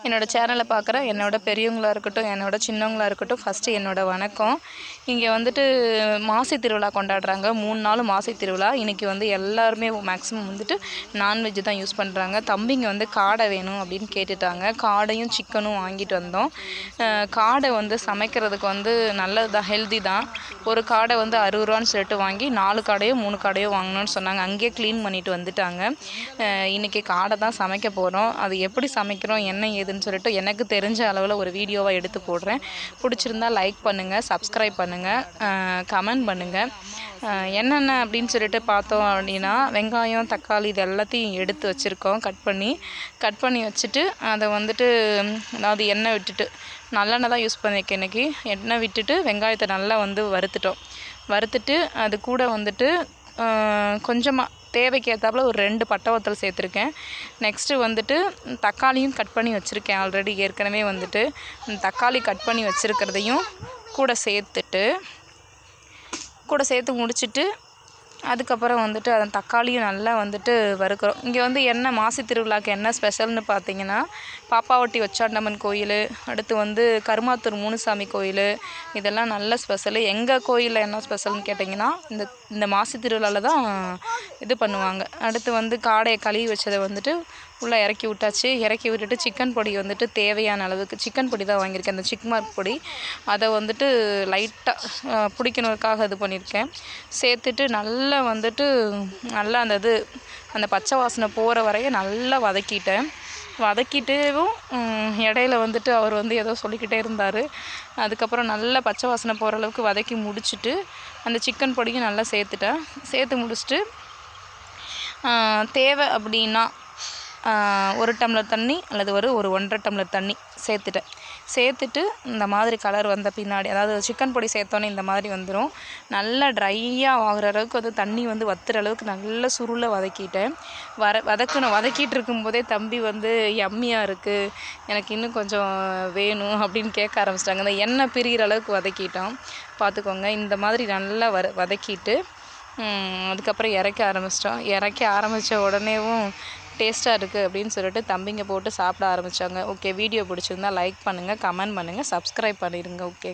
என்னோட சேனலை பார்க்குற என்னோட பெரியவங்களா இருக்கட்டும், என்னோட சின்னவங்களா இருக்கட்டும், ஃபஸ்ட்டு என்னோட வணக்கம். இங்கே வந்துட்டு மாசி திருவிழா கொண்டாடுறாங்க. 3 நாளும் மாசி திருவிழா. இன்றைக்கி வந்து எல்லாருமே மேக்ஸிமம் வந்துட்டு நான்வெஜ் தான் யூஸ் பண்ணுறாங்க. தம்பிங்க வந்து காடை வேணும் அப்படின்னு கேட்டுட்டாங்க. காடையும் சிக்கனும் வாங்கிட்டு வந்தோம். காடை வந்து சமைக்கிறதுக்கு வந்து நல்லது தான், ஹெல்தி தான். ஒரு காடை வந்து 60 ரூபான்னு சொல்லிட்டு வாங்கி 4 காடையோ 3 காடையோ வாங்கணும்னு சொன்னாங்க. அங்கேயே க்ளீன் பண்ணிட்டு வந்துட்டாங்க. இன்றைக்கி காடை தான் சமைக்க போகிறோம். அது எப்படி சமைக்கிறோம் என்ன ஏதுன்னு சொல்லிட்டு எனக்கு தெரிஞ்ச அளவில் ஒரு வீடியோவாக எடுத்து போடுறேன். பிடிச்சிருந்தா லைக் பண்ணுங்கள், சப்ஸ்கிரைப் பண்ணுங்கள், கமெண்ட் பண்ணுங்கள். என்னென்ன அப்படின்னு சொல்லிட்டு பார்த்தோம் அப்படின்னா, வெங்காயம் தக்காளி இது எல்லாத்தையும் எடுத்து வச்சுருக்கோம். கட் பண்ணி வச்சுட்டு அதை வந்துட்டு அதாவது எண்ணெய் விட்டுட்டு, நல்லெண்ணெய் தான் யூஸ் பண்ணியிருக்கேன் இன்றைக்கி. எண்ணெய் விட்டுட்டு வெங்காயத்தை நல்லா வந்து வறுத்துட்டு அது கூட வந்துட்டு கொஞ்சமாக தேவைக்கு ஏற்றாப்புல ஒரு 2 பட்டை வத்தல் சேர்த்துருக்கேன். நெக்ஸ்ட்டு வந்துட்டு தக்காளியும் கட் பண்ணி வச்சுருக்கேன் ஆல்ரெடி. ஏற்கனவே வந்துட்டு தக்காளி கட் பண்ணி வச்சுருக்கிறதையும் கூட சேர்த்து முடிச்சுட்டு அதுக்கப்புறம் வந்துட்டு அந்த தக்காளியும் நல்லா வந்துட்டு வறுக்கிறோம். இங்கே வந்து என்ன மாசி திருவிழாக்கு என்ன ஸ்பெஷல்னு பார்த்தீங்கன்னா, பாப்பாவட்டி ஒச்சாண்டம்மன் கோயில், அடுத்து வந்து கருமாத்தூர் மூணுசாமி கோயில், இதெல்லாம் நல்ல ஸ்பெஷலு. எங்கள் கோயிலில் என்ன ஸ்பெஷல்னு கேட்டிங்கன்னா, இந்த மாசி திருவிழாவில் தான் இது பண்ணுவாங்க. அடுத்து வந்து காடையை கழுவி வச்சதை வந்துட்டு உள்ளே இறக்கி விட்டாச்சு. இறக்கி விட்டுட்டு சிக்கன் பொடி வந்துட்டு தேவையான அளவுக்கு சிக்கன் பொடி தான் வாங்கியிருக்கேன். அந்த சிக்மார்க் பொடி அதை வந்துட்டு லைட்டாக பிடிக்கணுக்காக இது பண்ணியிருக்கேன். சேர்த்துட்டு நல்லா வந்துட்டு நல்லா அந்த பச்சை வாசனை போகிற வரையும் நல்லா வதக்கிட்டேவும் இடையில வந்துட்டு அவர் வந்து ஏதோ சொல்லிக்கிட்டே இருந்தார். அதுக்கப்புறம் நல்லா பச்சை வாசனை போகிற அளவுக்கு வதக்கி முடிச்சுட்டு அந்த சிக்கன் பொடியும் நல்லா சேர்த்து முடிச்சுட்டு தேவை அப்படின்னா 1 டம்ளர் தண்ணி அல்லது ஒரு 1.5 டம்ளர் தண்ணி சேர்த்துட்டு இந்த மாதிரி கலர் வந்த பின்னாடி, அதாவது சிக்கன் பொடி சேர்த்தோன்னே இந்த மாதிரி வந்துடும். நல்லா ட்ரையாக ஆகிற அளவுக்கு வந்து தண்ணி வந்து வத்துற அளவுக்கு நல்ல சுருளை வதக்கிட்டேன். வதக்கிட்டு இருக்கும்போதே தம்பி வந்து யம்மியாக இருக்குது, எனக்கு இன்னும் கொஞ்சம் வேணும் அப்படின்னு கேட்க ஆரம்பிச்சிட்டாங்க. அந்த எண்ணெய் பிரிகிற அளவுக்கு வதக்கிட்டோம். பார்த்துக்கோங்க. இந்த மாதிரி நல்லா வதக்கிட்டு அதுக்கப்புறம் இறக்க ஆரம்பித்த உடனேவும் டேஸ்ட்டாக இருக்குது அப்படின்னு சொல்லிட்டு தம்பிங்க போட்டு சாப்பிட ஆரம்பித்தாங்க. ஓகே, வீடியோ பிடிச்சிருந்தா லைக் பண்ணுங்கள், கமெண்ட் பண்ணுங்கள், சப்ஸ்கிரைப் பண்ணிடுங்க. ஓகே.